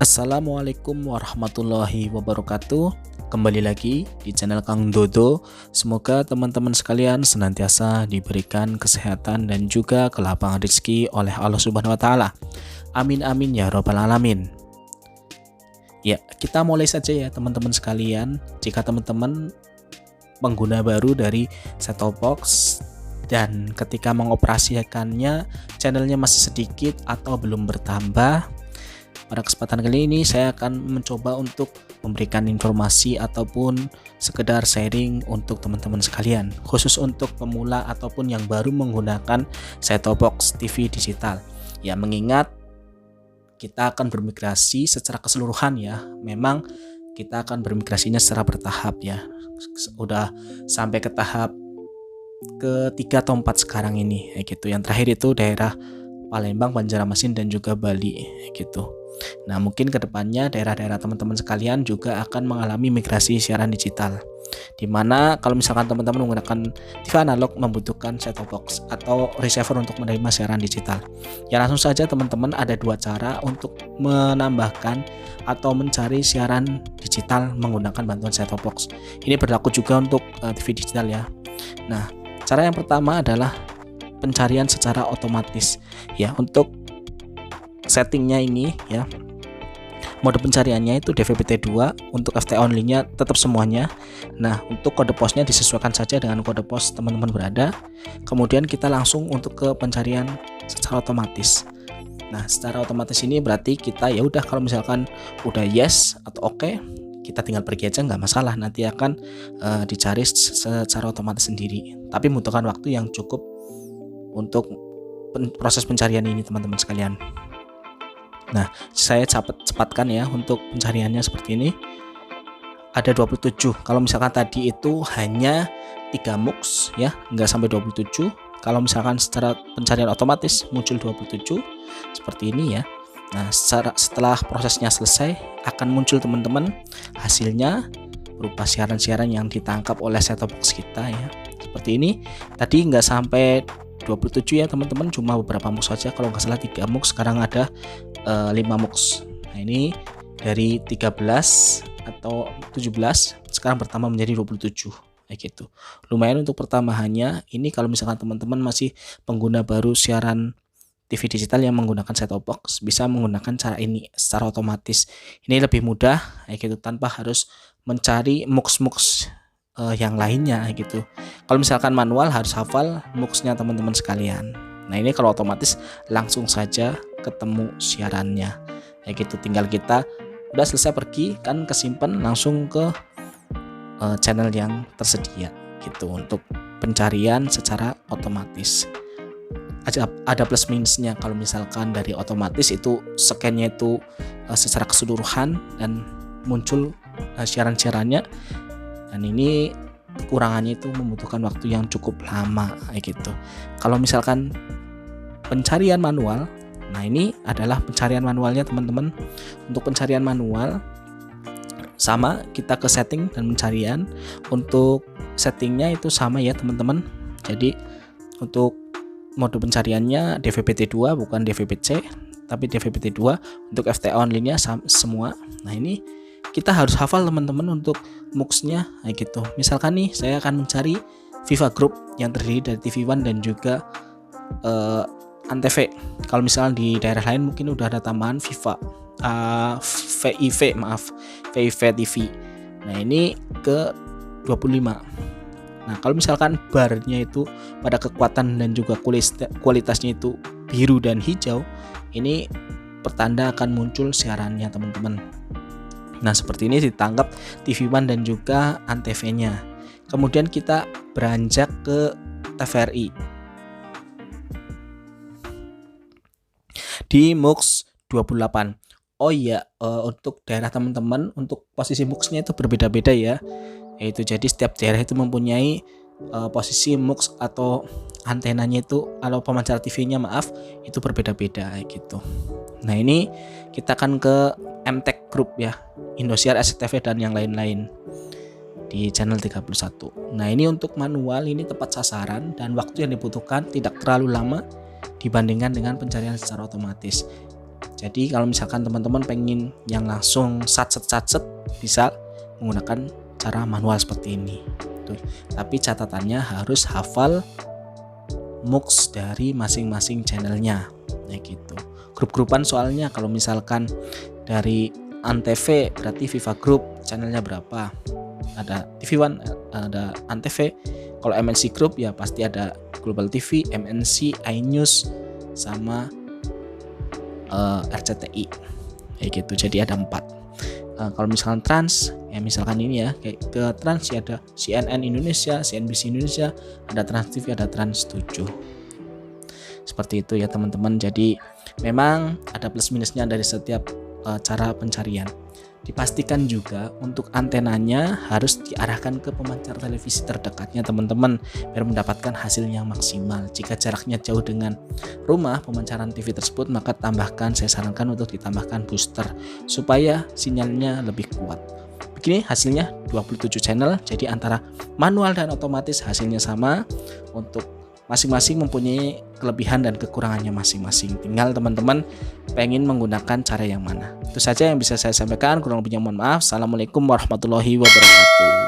Assalamualaikum warahmatullahi wabarakatuh. Kembali lagi di channel Kang Dodo. Semoga teman-teman sekalian senantiasa diberikan kesehatan dan juga kelapangan rezeki oleh Allah Subhanahu wa taala. Amin amin ya robbal alamin. Ya, kita mulai saja ya teman-teman sekalian. Jika teman-teman pengguna baru dari set-top box dan ketika mengoperasikannya channelnya masih sedikit atau belum bertambah, pada kesempatan kali ini saya akan mencoba untuk memberikan informasi ataupun sekedar sharing untuk teman-teman sekalian, khusus untuk pemula ataupun yang baru menggunakan set-top box TV digital. Ya, mengingat kita akan bermigrasi secara keseluruhan ya. Memang kita akan bermigrasinya secara bertahap ya. Udah sampai ke tahap ketiga atau 4 sekarang ini gitu. Yang terakhir itu daerah Palembang, Banjarmasin dan juga Bali gitu. Nah, mungkin kedepannya daerah-daerah teman-teman sekalian juga akan mengalami migrasi siaran digital, dimana kalau misalkan teman-teman menggunakan TV analog membutuhkan set-top box atau receiver untuk menerima siaran digital. Ya, langsung saja teman-teman, ada dua cara untuk menambahkan atau mencari siaran digital menggunakan bantuan set-top box. Ini berlaku juga untuk TV digital ya. Nah, cara yang pertama adalah pencarian secara otomatis ya. Untuk settingnya ini ya, mode pencariannya itu DVB-T2, untuk FT only-nya tetap semuanya. Nah, untuk kode posnya disesuaikan saja dengan kode pos teman-teman berada. Kemudian kita langsung untuk ke pencarian secara otomatis. Nah, secara otomatis ini berarti kita ya udah, kalau misalkan udah yes atau oke, kita tinggal pergi aja, nggak masalah, nanti akan dicari secara otomatis sendiri. Tapi membutuhkan waktu yang cukup untuk proses pencarian ini teman-teman sekalian. Nah, saya cepatkan ya untuk pencariannya seperti ini. Ada 27. Kalau misalkan tadi itu hanya 3 MUX ya, nggak sampai 27. Kalau misalkan secara pencarian otomatis muncul 27 seperti ini ya. Nah, setelah prosesnya selesai akan muncul teman-teman hasilnya berupa siaran-siaran yang ditangkap oleh set-top box kita ya. Seperti ini. Tadi nggak sampai 27 ya teman-teman, cuma beberapa MUX saja, kalau nggak salah 3 MUX, sekarang ada 5 MUX. Nah, ini dari 13 atau 17 sekarang bertambah menjadi 27 kayak gitu. Lumayan untuk pertambahannya. Ini kalau misalkan teman-teman masih pengguna baru siaran TV digital yang menggunakan set-top box, bisa menggunakan cara ini secara otomatis. Ini lebih mudah kayak gitu, tanpa harus mencari MUX yang lainnya gitu. Kalau misalkan manual harus hafal MUX-nya teman-teman sekalian. Nah, ini kalau otomatis langsung saja ketemu siarannya kayak gitu. Tinggal kita udah selesai pergi kan, kesimpan langsung ke channel yang tersedia gitu untuk pencarian secara otomatis. Ada plus minusnya. Kalau misalkan dari otomatis itu scan-nya itu secara keseluruhan dan muncul siaran-siarannya, dan ini kekurangannya itu membutuhkan waktu yang cukup lama kayak gitu. Kalau misalkan pencarian manual, nah ini adalah pencarian manualnya teman-teman. Untuk pencarian manual sama, kita ke setting dan pencarian. Untuk settingnya itu sama ya teman-teman. Jadi untuk mode pencariannya DVB-T2 bukan DVB-C, tapi DVB-T2. Untuk FT only-nya semua. Nah, ini kita harus hafal teman-teman untuk MUX-nya kayak gitu. Misalkan nih saya akan mencari Viva Group yang terdiri dari TV One dan juga Antv. Kalau misalnya di daerah lain mungkin udah ada tambahan Viva VIV TV. Nah, ini ke 25. Nah, kalau misalkan barnya itu pada kekuatan dan juga kualitasnya itu biru dan hijau, ini pertanda akan muncul siarannya teman-teman. Nah, seperti ini ditangkap TV One dan juga Antv-nya. Kemudian kita beranjak ke TVRI. Di MUX 28. Oh iya, untuk daerah teman-teman, untuk posisi MUX-nya itu berbeda-beda ya. Yaitu jadi setiap daerah itu mempunyai posisi MUX atau antenanya itu, atau pemancar TV-nya itu berbeda-beda gitu. Nah, ini kita akan ke MTech Group ya, Indosiar, SCTV dan yang lain-lain di channel 31. Nah, ini untuk manual, ini tepat sasaran dan waktu yang dibutuhkan tidak terlalu lama dibandingkan dengan pencarian secara otomatis. Jadi kalau misalkan teman-teman pengen yang langsung satset bisa menggunakan cara manual seperti ini. Tuh. Tapi catatannya harus hafal MUX dari masing-masing channelnya. Nah gitu. Grup-grupan soalnya kalau misalkan dari Antv berarti Viva Group channelnya berapa? Ada TV One, ada Antv. Kalau MNC Group ya pasti ada Global TV, MNC, iNews, sama RCTI kayak gitu. Jadi ada 4. Kalau misalkan Trans ya misalkan ini ya kayak ke Trans ya ada CNN Indonesia, CNBC Indonesia, ada Trans TV, ada Trans 7. Seperti itu ya teman-teman. Jadi memang ada plus minusnya dari setiap cara pencarian. Dipastikan juga untuk antenanya harus diarahkan ke pemancar televisi terdekatnya teman-teman, biar mendapatkan hasil yang maksimal. Jika jaraknya jauh dengan rumah pemancaran TV tersebut, maka saya sarankan untuk ditambahkan booster supaya sinyalnya lebih kuat. Begini hasilnya 27 channel, jadi antara manual dan otomatis hasilnya sama. Untuk masing-masing mempunyai kelebihan dan kekurangannya masing-masing. Tinggal teman-teman pengen menggunakan cara yang mana. Itu saja yang bisa saya sampaikan. Kurang lebihnya mohon maaf. Assalamualaikum warahmatullahi wabarakatuh.